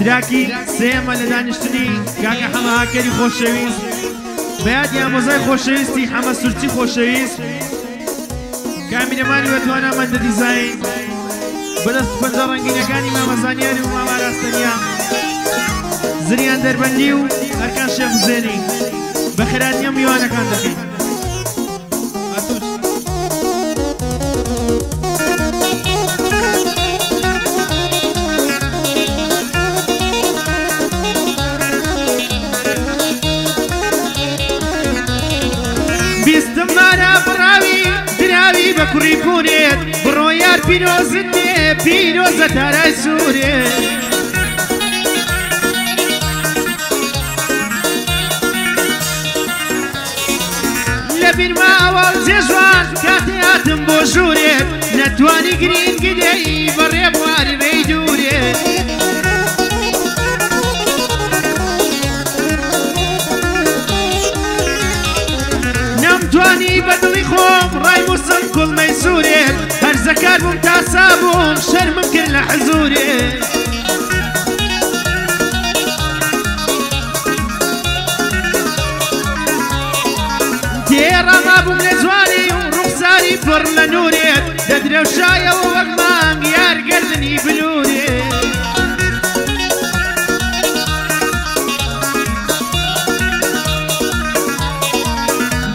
تراکی سێمە لە دانیشتنی کاکە حەمە هاکەری خۆشەویست بەیاد یامۆزای خۆشەویستی حەمە سورچی خۆشەویست کامیرەمانی وەتوانامەندە دیزاین بەدەست پەنجە ڕەنگینەکانی مامەزانیاری و ماماراستەنیا زریان دەربەندی و ئەرکان شێخ حوزێنی بە خێراتیە میوانەکان دەکەین بیستم مارە بڕاوی دراوی بە کوڕی پونێت بڕۆ یار پیرۆزت دێ پیرۆزە تارای سوورێت لە بیرما ئەوەڵ جێژوان کاتێ هاتم بۆ ژوورێت نەتوانی گرینگی دێی بەڕێ بواری ڕێی دوورێت نەمتوانی بەدڵی خۆم ڕای موسم کوڵمەی سوورێت هەرزەکار بووم تاسا بووم شەرمم کرد لە حزوورێت تێڕەما بووم لە جوانی و ڕوخساری پڕ لە نورێت دەدرەوشایەوە وەک مانگ یارگەردنی بلورێت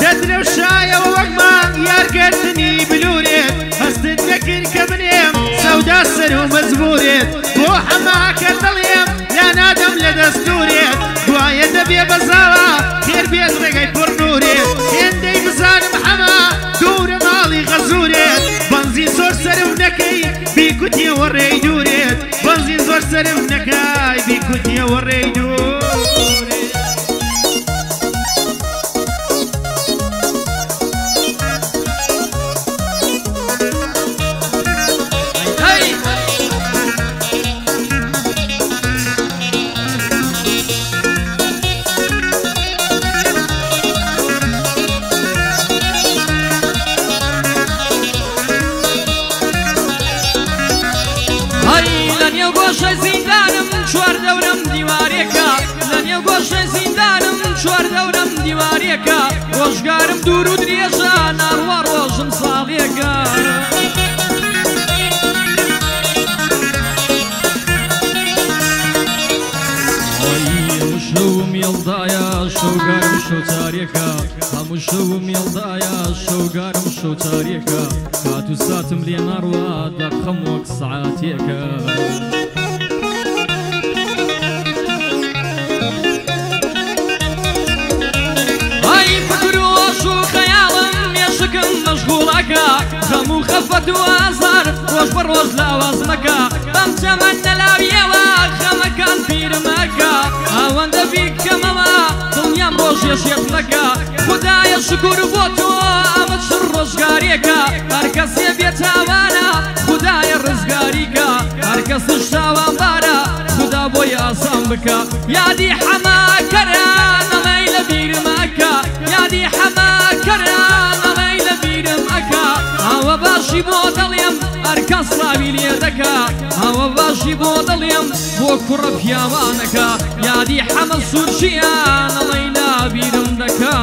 دەدرەوشایەوە وەک مانگ یارگەردنی بلورێت هەستت نەکرد کە بنێم سەودا سەر و مەجبورێت بۆ حەماکە دڵێم لا نادەم لە دەستورێت دوایە دەبێ بەزاوە خێر بێت ڕێگەی پڕ نورێت هێندەی بزانم حەما دوورە ماڵی غەزورێت بەنزی زۆر سەرم نەکەی بیکوتیەوە ڕێی دوورێت بەنزی زۆر سەرم نەکای بیکوتیەوە ڕێی دوورێت گۆشە زیندانم چوار دەورم دیوارێکە لە نێو گۆشە زیندانم چوار دەورم دیوارێکە ڕۆژگارم دوور و درێژە ناڕوا ڕۆژم ساڵێکە شەوم هێڵدایە شەوگارم شەوچارێکە هەموو شەوم هێڵدایە شەوگارم شەوچارێکە کات و ساتم لێ ناڕوا دەقەم وەک سەعاتێکە ئای فکر و ئۆش و خەیاڵم مێشکم مەشغوڵەکە خەم و خەفەت و ئازار ڕۆژ بە ڕۆژ لاواز مەکە بەم چەمەن نەلاویەوە خەمەکان پیرمەکە ئەوەندە بیکەمەوە دڵنیام ڕۆژێشێت مەکە خودایە شکر بۆ تۆ ئەمە چ ڕۆژگارێکە هەر کەسێ بێتاوانە خودایە ڕزگاریکە هەر کەسش تاوانبارە خودا بۆی ئاسان بکە یادی حەماکەرە نەڵێی لە بیرمەکە یادی حەماکەرە نەڵێی لە بیرمەکە ئەوە باشی بۆ دەڵێم هەر کەس سلاوی لێ دەکا ئەوە باشی بۆ دەڵێم بۆ کوڕە پیاوانەکە یادی حەمە سوورچیان نەڵێی لە بیرم دەکا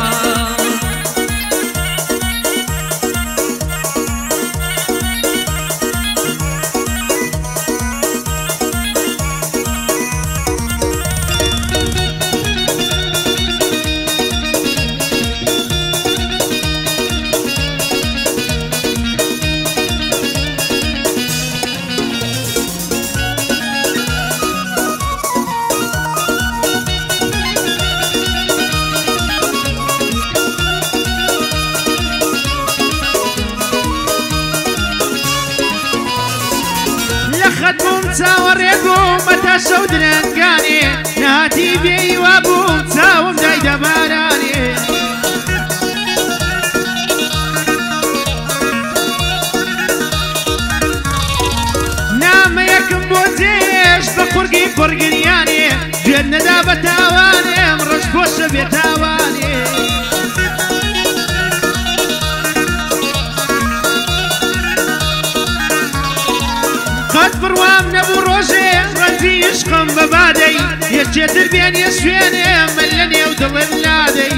چاوەڕێ بووم بەتا شەو درەنگانێ نهاتی بێیوا بووم چاوم دایدە بارانێ نامەیەکم بۆ جێش بە قورگی قورگریانێ گوێت نەدا بە تاوانێم ڕۆژ بۆشە بێتاوانێ قەت بڕوام نەبوو ڕۆژێ ڕەنج وەرزی عشقم بە بادەی یەکێتر بێن یە شوێنێ من لە نێو دڵم لادەی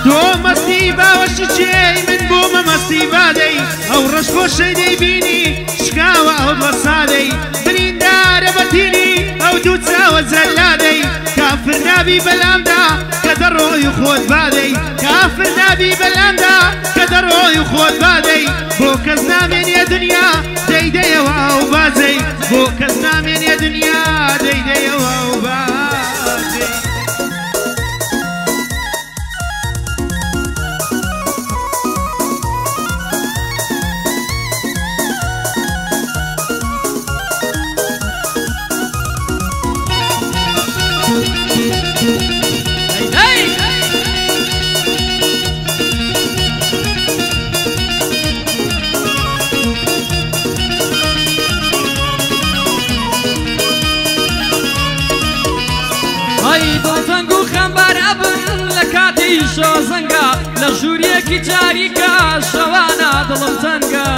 تۆ مەستی باوەشی چێی من بوومە مەستی بادەی ئەو ڕەش خۆشەی دەیبینی شکاوە ئەو بەسادەی بریندارە بەتینی ئەو دوو چاوە جەلادەی کافر نابی بەلامدا کە دەڕۆی و خۆت بادەی کافر نابی بەلامدا کە دەڕۆی و خۆت بادەی بۆ کەس نامێنێ دنیا دەیدەیەوە ئەو بازەی بۆ کەس نامێنێ دنیا دەیدەیەوە ئەو بازەی دڵتەنگ و خەمبار ئەبن لە کاتی شۆزەنگە لە ژووریەکی جاریکە شەوانە دڵم تەنگە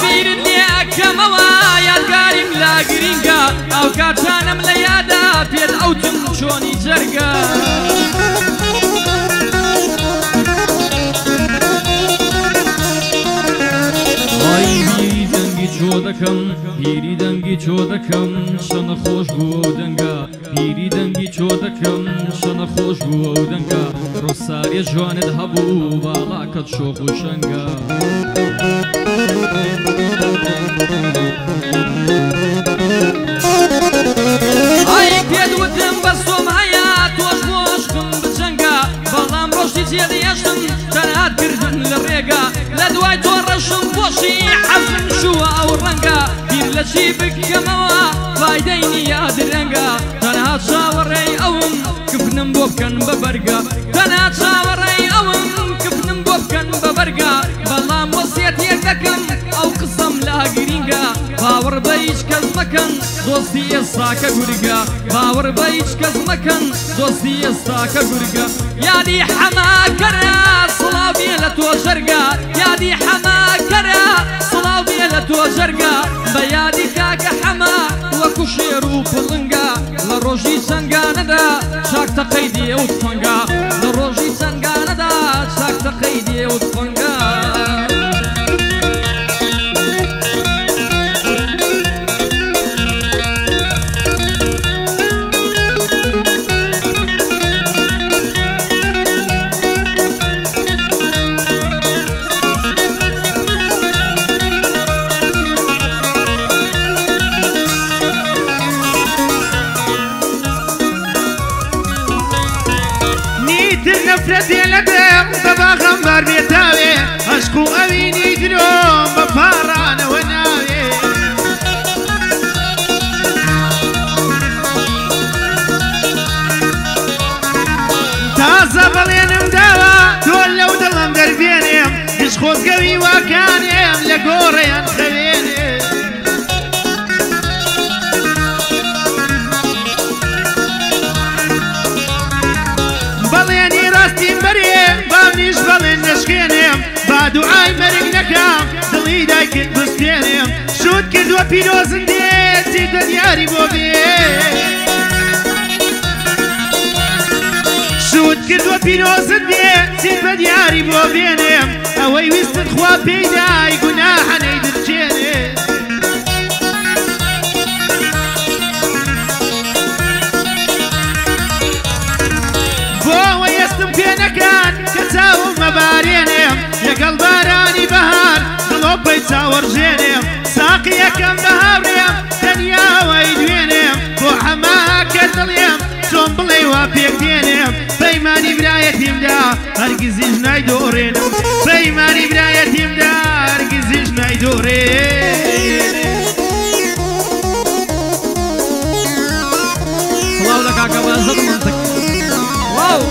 بیرن نیە ئەکەمەوە یادگاریم لا گرینگە ئەو کاتانم لە یادا پێت ئەوتم چۆنی جەرگە پیری دەنگی چۆ دەکەم شەنە خۆش بوو ئەو دەنگە پیری دەنگی چۆ دەکەم شەنە خۆش بوو ئەو دەنگە ڕۆساری جوانت هەبوو باڵاکەت شۆخ و شەنگە ئای پێت وتم بەستۆم هەیە تۆش بۆ عشقم بجەنگە بەڵام ڕۆژی جێدەیەشتم تەنهات کردن لە ڕێگە لە دوای تۆ ڕەشم بۆشی حەزم شووە ئەو ڕەنگە بیر لە چی بکەمەوە فایدەی نیە درەنگە تەنها چاوەڕێی ئەوم کفنم بۆ بکەن بە بەرگە تەنها چاوەڕێی ئەوم کفنم بۆ بکەن بە بەرگە بەڵام وەسیەتێک دەکەم ئەو قسەم لا گرینگە باوەڕ بە هیچ کەس مەکەن دۆستی ئێستاکە گورگە باوەڕ بە هیچ کەس مەکەن دۆستی ئێستاکە گورگە یادی حەماکەرە سڵاو بێ لە تۆ ژەرگە یادی حەماکەرە سڵاو بێ لە تۆ ژەرگە بە یادی کاکە حەما وەکو شێر و پڵنگە لە ڕۆژی چەنگانەدا چاکتەقەی دێ و تفەنگە لە ڕۆژی چەنگانەدا چاکتەقەی دێ و تفەنگە نفرت لە دڵ بە باغەمبەر بێتاوێ عەشق و ئەوینی درۆم بە پاڕانەوە ناوێ تازە بەڵێنم داوە تۆ لەو دڵم دەربێنێم گشت خۆزگەوی واکانێم لە گۆڕەیان خەوێنێ بەڵێنی ڕاستیم بەرێ با منیش بەڵێن نەشکێنێم با دوعای مەرگ نەکەم دڵی دایکت بستێنێم شوت کردووە پیرۆزم دێت چیت بە دیاری بۆ بێ شوت کردووە پیرۆزت دێت چیت بە دیاری بۆ بێنێم ئەوەی ویستت خوا پێیدای گوناحەنەی دەرچێنێ پێنەکان کە چاوم مەبارێنێم لەگەڵ بارانی بەهار دڵۆپەی چاوەڕژێنێم ساقی یەکەم بە هاوڕێم تەنیاوەی دوێنێم بۆ حەماکە دڵێم چۆن بڵێ وا پێک دێنێم پەیمانی برایەتیمدا هەرگیزیش نایدۆڕێنم پەیمانی برایەتیمدا هەرگیزیش نایدۆڕێنم سڵاو لە کاکە بەزت منتەک واو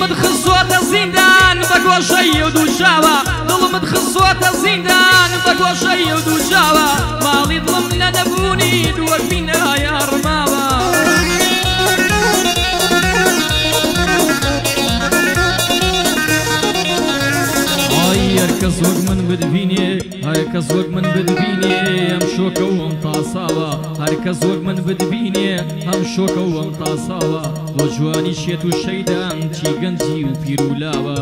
دڵمت خسووەتە زیندان بە گۆشەی و دووچاوە دڵمت خسووەتە زیندان بە گۆشەی و دووچاوە ماڵی دڵم لە نەبوونی دووەک بینە یاڕماوە هر کس وەک من بدبینێ هر کس وەک من بدبینێ ئەم شۆکە و ئەم تاساوە هەر کەس وەک من بدبینێ ئەم شۆکە و ئەم تاساوە بۆ جوانی شێت و شەیدان چی گەنجی و پیر و لاوە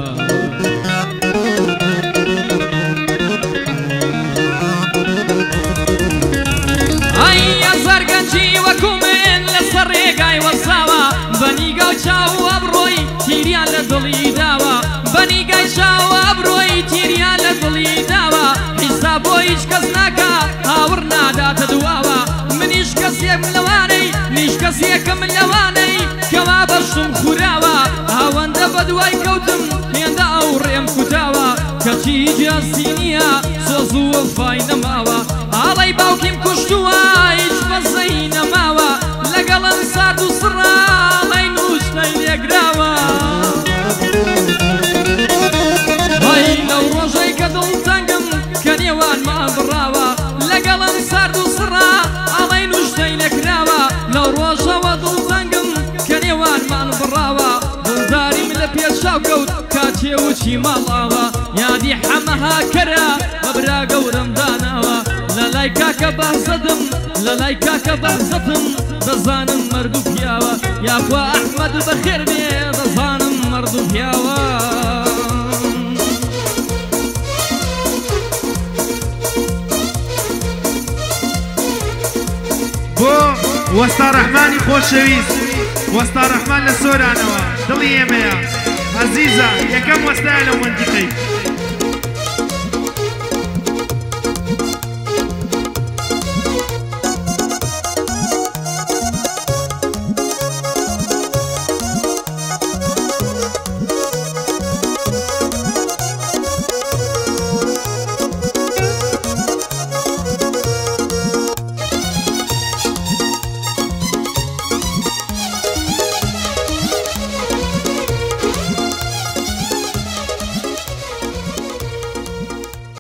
ئای هەزار گەنجی وەکو من لەسەر ڕێگای وەساوە بەنیگا و چاو ئەبڕۆی تیریان لە دڵی داوە بەنیگای چاو ئەبڕۆی تیریان لە دڵی داوە حیساب بۆ هیچ کەس ناکا هاوڕ ناداتە دواوە منیش کەسێکم لەوانەی نیش کەسێکم لەوانەی کەوا بەشم خوراوە هاوەندە بە دوای کەوتم هێندە ئەو ڕێم کوتاوە کەچی هیچ هەستی نییە سۆز و وەفای نەماوە ئاڵەی باوکیم کوشتووە هیچ بەزەی نەماوە لەگەڵم سارد و سڕاڵەی نوشتەی لێگراوە لەو ڕۆژەی کە دڵتەنگم کە نێوانمان بڕاوە لەگەڵم سارد و سڕا ئاڵەی نوشتەی لێکراوە لەو ڕۆژەوە دڵتەنگم کە نێوانمان بڕاوە دڵداریم لە پێشاو کەوت کاتێ وچی ماڵاوە یادی حەمەها کەرە بەبرا گەورم داناوە لەلای کاکە بەهزەدم لەلای کاکە بەهزەتم دەزانم مەرد و پیاوە یاخوا ئەحمەد بەخێر بێ دەزانم مەرد و پیاوە بۆ وەستا ڕەحمانی خۆشەویست وەستا ڕەحمان لە سۆرانەوە دڵی ئێمەیە عەزیزە یەکەم وەستایە لەو منتیقەی